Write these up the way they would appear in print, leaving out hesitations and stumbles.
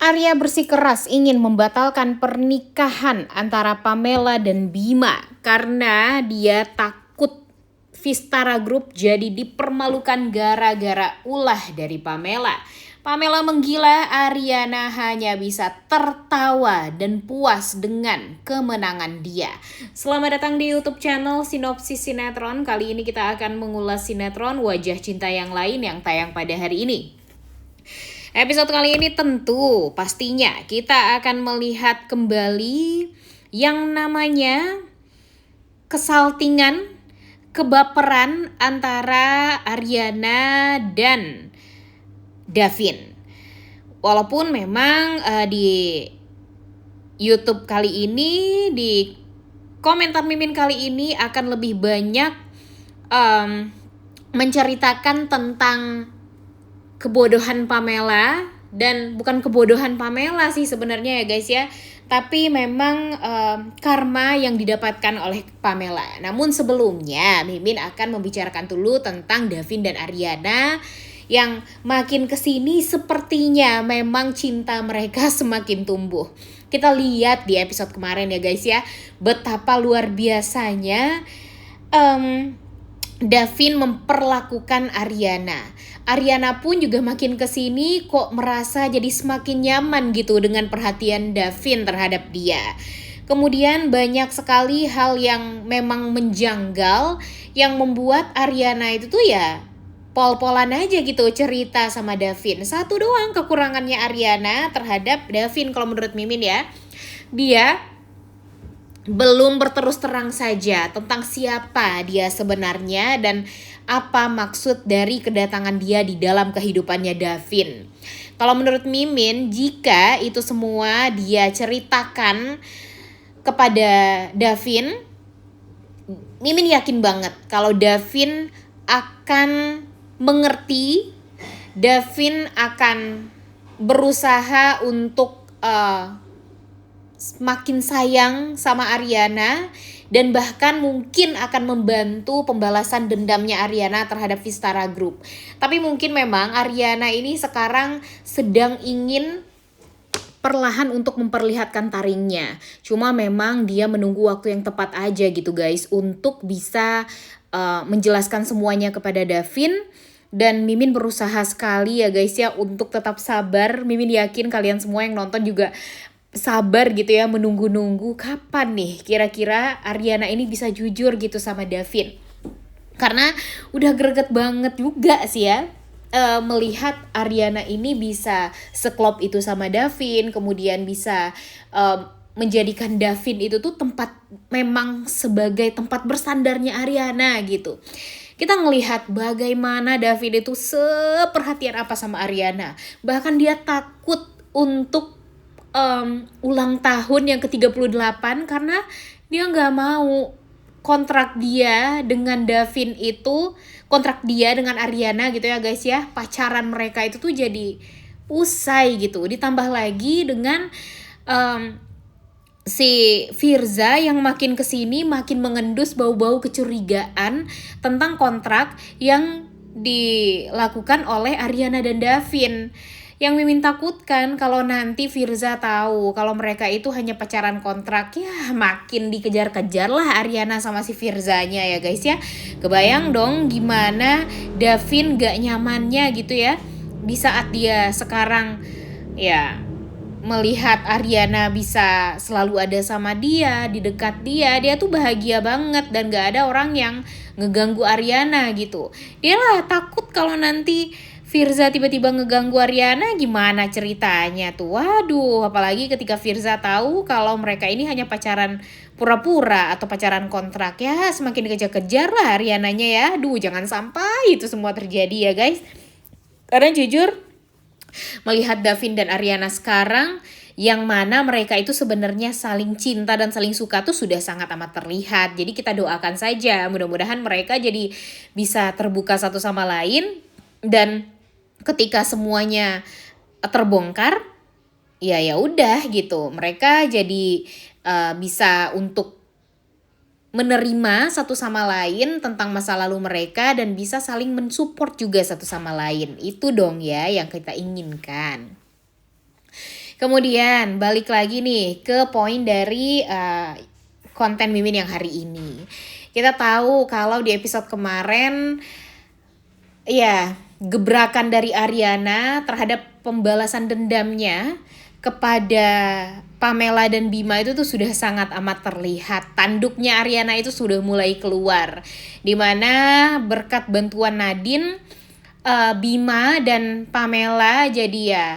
Arya bersikeras ingin membatalkan pernikahan antara Pamela dan Bima karena dia takut Vistara Group jadi dipermalukan gara-gara ulah dari Pamela. Pamela menggila, Aryana hanya bisa tertawa dan puas dengan kemenangan dia. Selamat datang di YouTube channel Sinopsis Sinetron. Kali ini kita akan mengulas sinetron Wajah Cinta yang Lain yang tayang pada hari ini. Episode kali ini tentu pastinya kita akan melihat kembali yang namanya kesaltingan, kebaperan antara Aryana dan Davin. Walaupun memang di YouTube kali ini, di komentar Mimin kali ini akan lebih banyak menceritakan tentang kebodohan Pamela, dan bukan kebodohan Pamela sih sebenarnya ya guys ya, tapi memang karma yang didapatkan oleh Pamela. Namun sebelumnya Mimin akan membicarakan dulu tentang Davin dan Aryana yang makin kesini sepertinya memang cinta mereka semakin tumbuh. Kita lihat di episode kemarin ya guys ya, betapa luar biasanya Davin memperlakukan Aryana. Aryana pun juga makin kesini kok merasa jadi semakin nyaman gitu dengan perhatian Davin terhadap dia. Kemudian banyak sekali hal yang memang menjanggal yang membuat Aryana itu tuh ya pol-polan aja gitu cerita sama Davin. Satu doang kekurangannya Aryana terhadap Davin kalau menurut Mimin ya. Dia belum berterus terang saja tentang siapa dia sebenarnya dan apa maksud dari kedatangan dia di dalam kehidupannya Davin. Kalau menurut Mimin, jika itu semua dia ceritakan kepada Davin, Mimin yakin banget kalau Davin akan mengerti, Davin akan berusaha untuk makin sayang sama Aryana, dan bahkan mungkin akan membantu pembalasan dendamnya Aryana terhadap Vistara Group. Tapi mungkin memang Aryana ini sekarang sedang ingin perlahan untuk memperlihatkan taringnya. Cuma memang dia menunggu waktu yang tepat aja gitu guys untuk bisa menjelaskan semuanya kepada Davin. Dan Mimin berusaha sekali ya guys ya untuk tetap sabar. Mimin yakin kalian semua yang nonton juga sabar gitu ya, menunggu-nunggu kapan nih kira-kira Aryana ini bisa jujur gitu sama Davin. Karena udah greget banget juga sih ya melihat Aryana ini bisa seklop itu sama Davin, kemudian bisa menjadikan Davin itu tuh tempat, memang sebagai tempat bersandarnya Aryana gitu. Kita ngelihat bagaimana Davin itu seperhatian apa sama Aryana. Bahkan dia takut untuk ulang tahun yang ke-38 karena dia nggak mau kontrak dia dengan Davin itu, kontrak dia dengan Aryana gitu ya guys ya, pacaran mereka itu tuh jadi usai gitu. Ditambah lagi dengan si Firza yang makin kesini makin mengendus bau-bau kecurigaan tentang kontrak yang dilakukan oleh Aryana dan Davin. Yang Mimin takutkan kalau nanti Firza tahu kalau mereka itu hanya pacaran kontrak, ya makin dikejar-kejar lah Aryana sama si Firzanya ya guys ya. Kebayang dong gimana Davin gak nyamannya gitu ya di saat dia sekarang ya melihat Aryana bisa selalu ada sama dia, di dekat dia tuh bahagia banget dan gak ada orang yang ngeganggu Aryana gitu. Dia lah takut kalau nanti Firza tiba-tiba ngeganggu Aryana, gimana ceritanya tuh. Waduh, apalagi ketika Firza tahu kalau mereka ini hanya pacaran pura-pura atau pacaran kontrak, ya semakin dikejar-kejar lah Aryananya ya. Duh, jangan sampai itu semua terjadi ya guys. Karena jujur melihat Davin dan Aryana sekarang, yang mana mereka itu sebenarnya saling cinta dan saling suka tuh sudah sangat amat terlihat. Jadi kita doakan saja mudah-mudahan mereka jadi bisa terbuka satu sama lain, dan ketika semuanya terbongkar ya udah gitu, mereka jadi bisa untuk menerima satu sama lain tentang masa lalu mereka dan bisa saling mensupport juga satu sama lain. Itu dong ya yang kita inginkan. Kemudian balik lagi nih ke poin dari konten Mimin yang hari ini. Kita tahu kalau di episode kemarin ya gebrakan dari Ariana terhadap pembalasan dendamnya kepada Pamela dan Bima itu tuh sudah sangat amat terlihat. Tanduknya Ariana itu sudah mulai keluar, dimana berkat bantuan Nadine, Bima dan Pamela jadi ya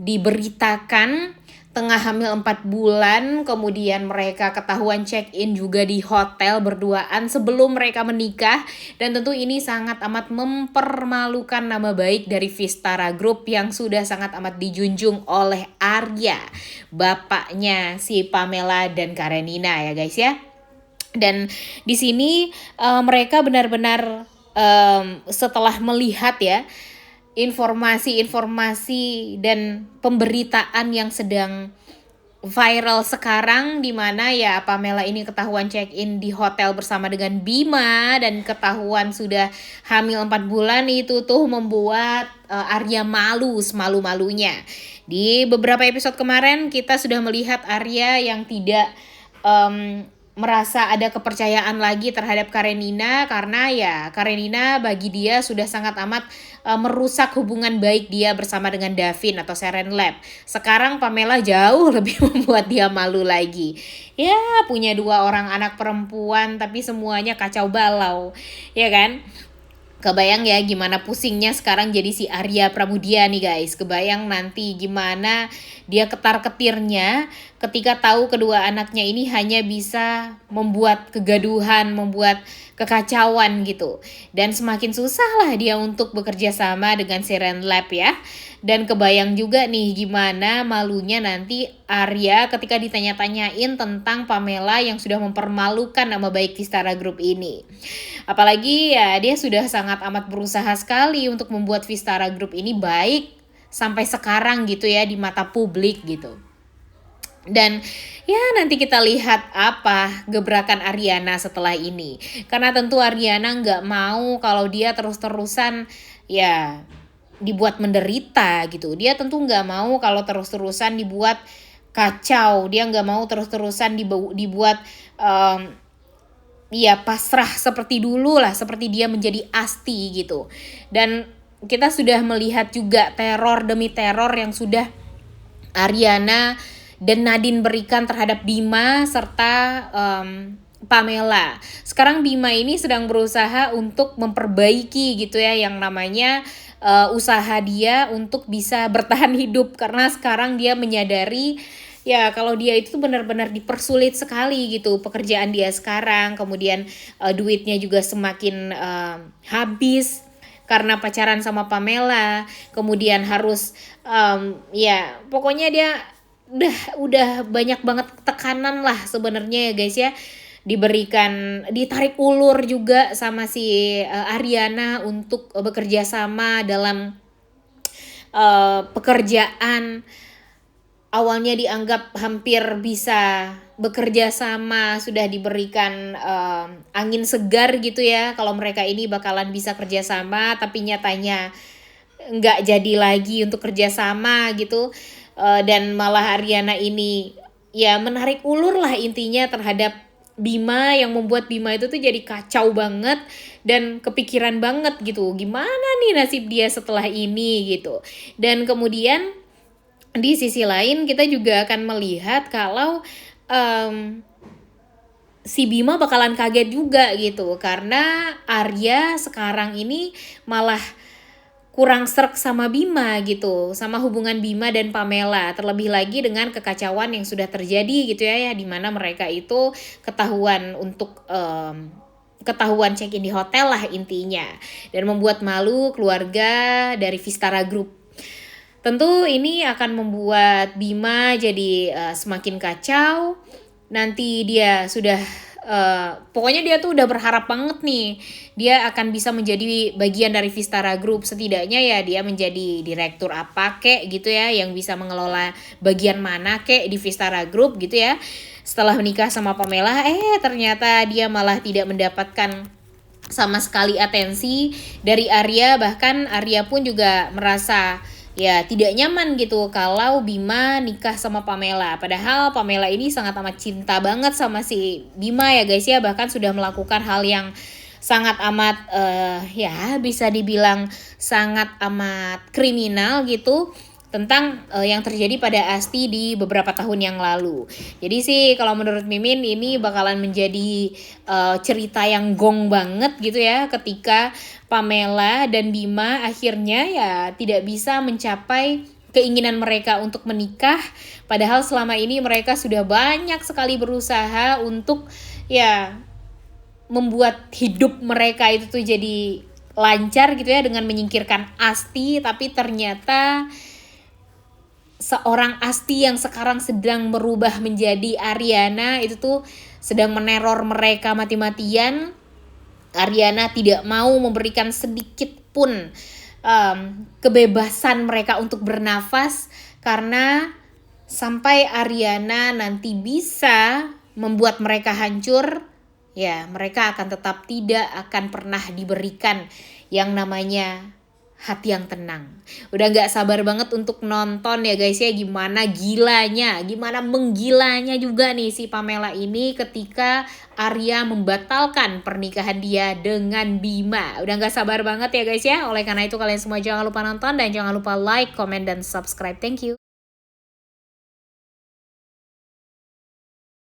diberitakan tengah hamil 4 bulan, kemudian mereka ketahuan check-in juga di hotel berduaan sebelum mereka menikah, dan tentu ini sangat amat mempermalukan nama baik dari Vistara Group yang sudah sangat amat dijunjung oleh Arya, bapaknya si Pamela dan Karenina ya guys ya. Dan di sini mereka benar-benar setelah melihat ya informasi-informasi dan pemberitaan yang sedang viral sekarang, di mana ya Pamela ini ketahuan check-in di hotel bersama dengan Bima dan ketahuan sudah hamil 4 bulan, itu tuh membuat Arya malu semalu-malunya. Di beberapa episode kemarin kita sudah melihat Arya yang tidak merasa ada kepercayaan lagi terhadap Karenina, karena ya Karenina bagi dia sudah sangat amat merusak hubungan baik dia bersama dengan Davin atau Serenlab. Sekarang Pamela jauh lebih membuat dia malu lagi. Ya, punya 2 orang anak perempuan tapi semuanya kacau balau, ya kan? Kebayang ya gimana pusingnya sekarang jadi si Arya Pramudia nih guys. Kebayang nanti gimana dia ketar-ketirnya ketika tahu kedua anaknya ini hanya bisa membuat kegaduhan, membuat kekacauan gitu. Dan semakin susah lah dia untuk bekerja sama dengan Serenlab ya. Dan kebayang juga nih gimana malunya nanti Arya ketika ditanya-tanyain tentang Pamela yang sudah mempermalukan nama baik Vistara Group ini. Apalagi ya dia sudah sangat amat berusaha sekali untuk membuat Vistara Group ini baik sampai sekarang gitu ya di mata publik gitu. Dan ya nanti kita lihat apa gebrakan Ariana setelah ini. Karena tentu Ariana nggak mau kalau dia terus-terusan ya dibuat menderita gitu. Dia tentu nggak mau kalau terus-terusan dibuat kacau. Dia nggak mau terus-terusan dibuat ya pasrah seperti dulu lah, seperti dia menjadi Asti gitu. Dan kita sudah melihat juga teror demi teror yang sudah Ariana dan Nadine berikan terhadap Bima serta Pamela. Sekarang Bima ini sedang berusaha untuk memperbaiki gitu ya yang namanya usaha dia untuk bisa bertahan hidup, karena sekarang dia menyadari ya kalau dia itu benar-benar dipersulit sekali gitu pekerjaan dia sekarang, kemudian duitnya juga semakin habis karena pacaran sama Pamela, kemudian harus ya pokoknya dia udah banyak banget tekanan lah sebenarnya ya guys ya. Ditarik ulur juga sama si Ariana untuk bekerja sama dalam pekerjaan. Awalnya dianggap hampir bisa bekerja sama, sudah diberikan angin segar gitu ya kalau mereka ini bakalan bisa kerja sama, tapi nyatanya nggak jadi lagi untuk kerja sama gitu. Dan malah Ariana ini ya menarik ulur lah intinya terhadap Bima, yang membuat Bima itu tuh jadi kacau banget dan kepikiran banget gitu gimana nih nasib dia setelah ini gitu. Dan kemudian di sisi lain kita juga akan melihat kalau si Bima bakalan kaget juga gitu, karena Arya sekarang ini malah kurang srek sama Bima gitu, sama hubungan Bima dan Pamela, terlebih lagi dengan kekacauan yang sudah terjadi gitu ya dimana mereka itu ketahuan check-in di hotel lah intinya, dan membuat malu keluarga dari Vistara Group. Tentu ini akan membuat Bima jadi semakin kacau. Nanti dia sudah pokoknya dia tuh udah berharap banget nih dia akan bisa menjadi bagian dari Vistara Group, setidaknya ya dia menjadi direktur apa kek gitu ya, yang bisa mengelola bagian mana kek di Vistara Group gitu ya. Setelah menikah sama Pamela ternyata dia malah tidak mendapatkan sama sekali atensi dari Arya, bahkan Arya pun juga merasa ya tidak nyaman gitu kalau Bima nikah sama Pamela. Padahal Pamela ini sangat amat cinta banget sama si Bima ya guys ya, bahkan sudah melakukan hal yang sangat amat ya bisa dibilang sangat amat kriminal gitu tentang yang terjadi pada Asti di beberapa tahun yang lalu. Jadi sih kalau menurut Mimin ini bakalan menjadi cerita yang gong banget gitu ya ketika Pamela dan Bima akhirnya ya tidak bisa mencapai keinginan mereka untuk menikah, padahal selama ini mereka sudah banyak sekali berusaha untuk ya membuat hidup mereka itu tuh jadi lancar gitu ya dengan menyingkirkan Asti, tapi ternyata seorang Asti yang sekarang sedang berubah menjadi Ariana itu tuh sedang meneror mereka mati-matian. Ariana tidak mau memberikan sedikit pun kebebasan mereka untuk bernafas, karena sampai Ariana nanti bisa membuat mereka hancur, ya mereka akan tetap tidak akan pernah diberikan yang namanya hati yang tenang. Udah gak sabar banget untuk nonton ya guys ya, gimana gilanya, gimana menggilanya juga nih si Pamela ini ketika Arya membatalkan pernikahan dia dengan Bima. Udah gak sabar banget ya guys ya. Oleh karena itu kalian semua jangan lupa nonton dan jangan lupa like, comment, dan subscribe. Thank you.